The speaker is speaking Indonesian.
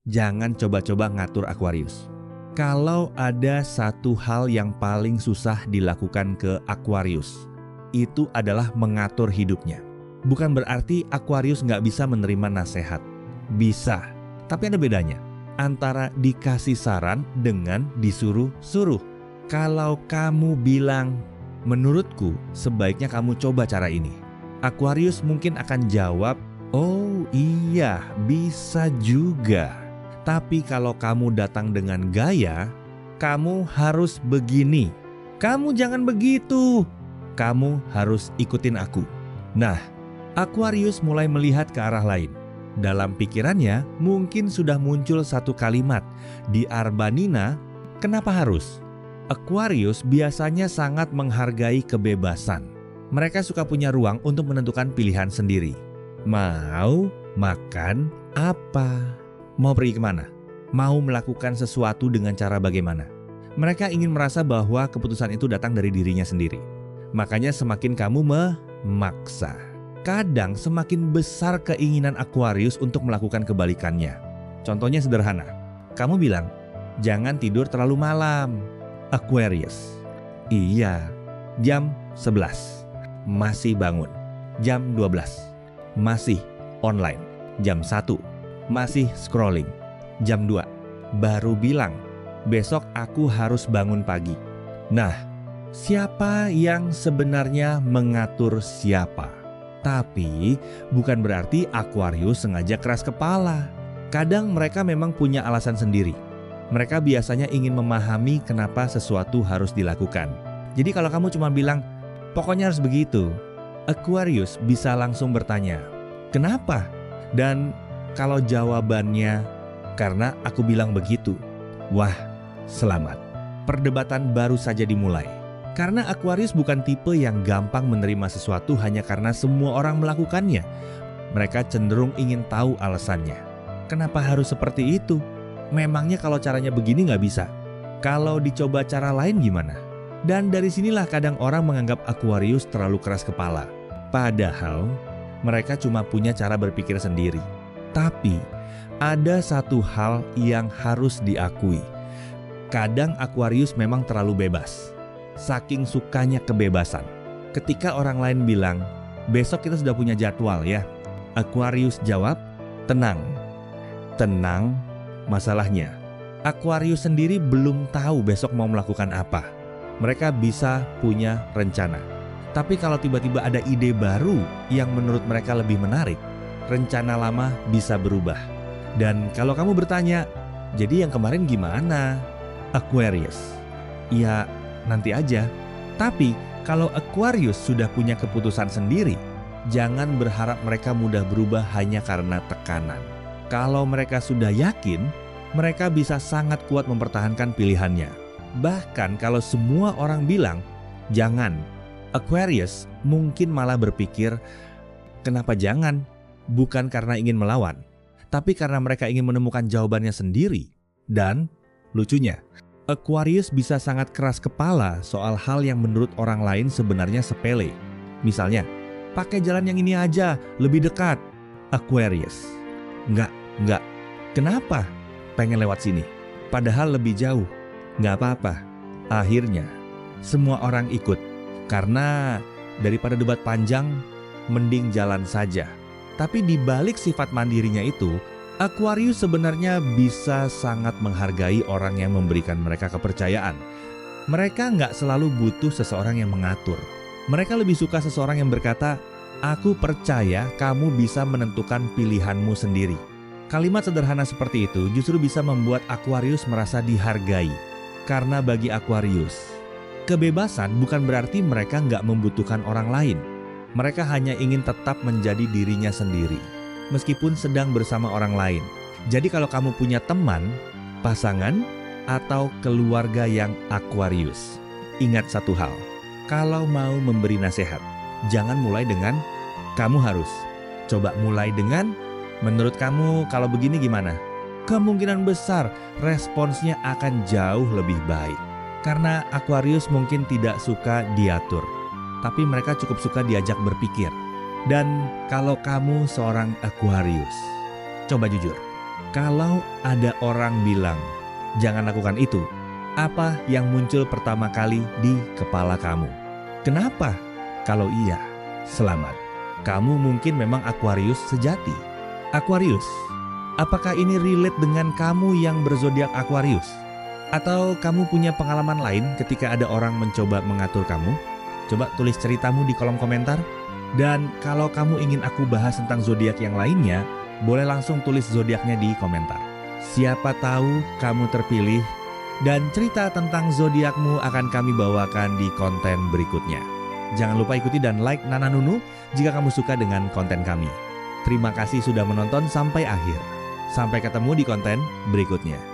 jangan coba-coba ngatur Aquarius. Kalau ada satu hal yang paling susah dilakukan ke Aquarius, itu adalah mengatur hidupnya. Bukan berarti Aquarius nggak bisa menerima nasihat. Bisa, tapi ada bedanya antara dikasih saran dengan disuruh-suruh. Kalau kamu bilang, menurutku sebaiknya kamu coba cara ini, Aquarius mungkin akan jawab, oh iya bisa juga. Tapi kalau kamu datang dengan gaya, kamu harus begini, kamu jangan begitu, kamu harus ikutin aku. Nah, Aquarius mulai melihat ke arah lain. Dalam pikirannya mungkin sudah muncul satu kalimat, di Arbanina, kenapa harus? Aquarius biasanya sangat menghargai kebebasan. Mereka suka punya ruang untuk menentukan pilihan sendiri. Mau makan apa? Mau pergi kemana? Mau melakukan sesuatu dengan cara bagaimana? Mereka ingin merasa bahwa keputusan itu datang dari dirinya sendiri. Makanya semakin kamu memaksa, kadang semakin besar keinginan Aquarius untuk melakukan kebalikannya. Contohnya sederhana, kamu bilang, jangan tidur terlalu malam. Aquarius, iya, jam 11, masih bangun. Jam 12, masih online. Jam 1, masih scrolling. Jam 2, baru bilang, besok aku harus bangun pagi. Nah, siapa yang sebenarnya mengatur siapa? Tapi bukan berarti Aquarius sengaja keras kepala. Kadang mereka memang punya alasan sendiri. Mereka biasanya ingin memahami kenapa sesuatu harus dilakukan. Jadi kalau kamu cuma bilang, pokoknya harus begitu, Aquarius bisa langsung bertanya, kenapa? Dan kalau jawabannya, karena aku bilang begitu, wah, selamat. Perdebatan baru saja dimulai. Karena Aquarius bukan tipe yang gampang menerima sesuatu hanya karena semua orang melakukannya. Mereka cenderung ingin tahu alasannya. Kenapa harus seperti itu? Memangnya kalau caranya begini nggak bisa? Kalau dicoba cara lain gimana? Dan dari sinilah kadang orang menganggap Aquarius terlalu keras kepala. Padahal mereka cuma punya cara berpikir sendiri. Tapi ada satu hal yang harus diakui. Kadang Aquarius memang terlalu bebas. Saking sukanya kebebasan. Ketika orang lain bilang, besok kita sudah punya jadwal ya, Aquarius jawab, tenang. Tenang, masalahnya Aquarius sendiri belum tahu besok mau melakukan apa. Mereka bisa punya rencana. Tapi kalau tiba-tiba ada ide baru yang menurut mereka lebih menarik, rencana lama bisa berubah. Dan kalau kamu bertanya, jadi yang kemarin gimana? Aquarius, ya nanti aja. Tapi kalau Aquarius sudah punya keputusan sendiri, jangan berharap mereka mudah berubah hanya karena tekanan. Kalau mereka sudah yakin, mereka bisa sangat kuat mempertahankan pilihannya. Bahkan kalau semua orang bilang, jangan, Aquarius mungkin malah berpikir, kenapa jangan? Bukan karena ingin melawan, tapi karena mereka ingin menemukan jawabannya sendiri. Dan lucunya, Aquarius bisa sangat keras kepala soal hal yang menurut orang lain sebenarnya sepele. Misalnya, pakai jalan yang ini aja, lebih dekat. Aquarius, enggak. Kenapa? Pengen lewat sini, padahal lebih jauh. Enggak apa-apa. Akhirnya, semua orang ikut. Karena daripada debat panjang, mending jalan saja. Tapi di balik sifat mandirinya itu, Aquarius sebenarnya bisa sangat menghargai orang yang memberikan mereka kepercayaan. Mereka nggak selalu butuh seseorang yang mengatur. Mereka lebih suka seseorang yang berkata, aku percaya kamu bisa menentukan pilihanmu sendiri. Kalimat sederhana seperti itu justru bisa membuat Aquarius merasa dihargai. Karena bagi Aquarius, kebebasan bukan berarti mereka nggak membutuhkan orang lain. Mereka hanya ingin tetap menjadi dirinya sendiri, meskipun sedang bersama orang lain. Jadi kalau kamu punya teman, pasangan, atau keluarga yang Aquarius, ingat satu hal. Kalau mau memberi nasihat, jangan mulai dengan kamu harus. Coba mulai dengan menurut kamu kalau begini gimana? Kemungkinan besar responsnya akan jauh lebih baik. Karena Aquarius mungkin tidak suka diatur, tapi mereka cukup suka diajak berpikir. Dan kalau kamu seorang Aquarius, coba jujur, Kalau ada orang bilang, "Jangan lakukan itu," apa yang muncul pertama kali di kepala kamu? Kenapa? Kalau iya, selamat. Kamu mungkin memang Aquarius sejati. Aquarius, apakah ini relate dengan kamu yang berzodiak Aquarius? Atau kamu punya pengalaman lain ketika ada orang mencoba mengatur kamu? Coba tulis ceritamu di kolom komentar. Dan kalau kamu ingin aku bahas tentang zodiak yang lainnya, boleh langsung tulis zodiaknya di komentar. Siapa tahu kamu terpilih dan cerita tentang zodiakmu akan kami bawakan di konten berikutnya. Jangan lupa ikuti dan like Nana Nunu jika kamu suka dengan konten kami. Terima kasih sudah menonton sampai akhir. Sampai ketemu di konten berikutnya.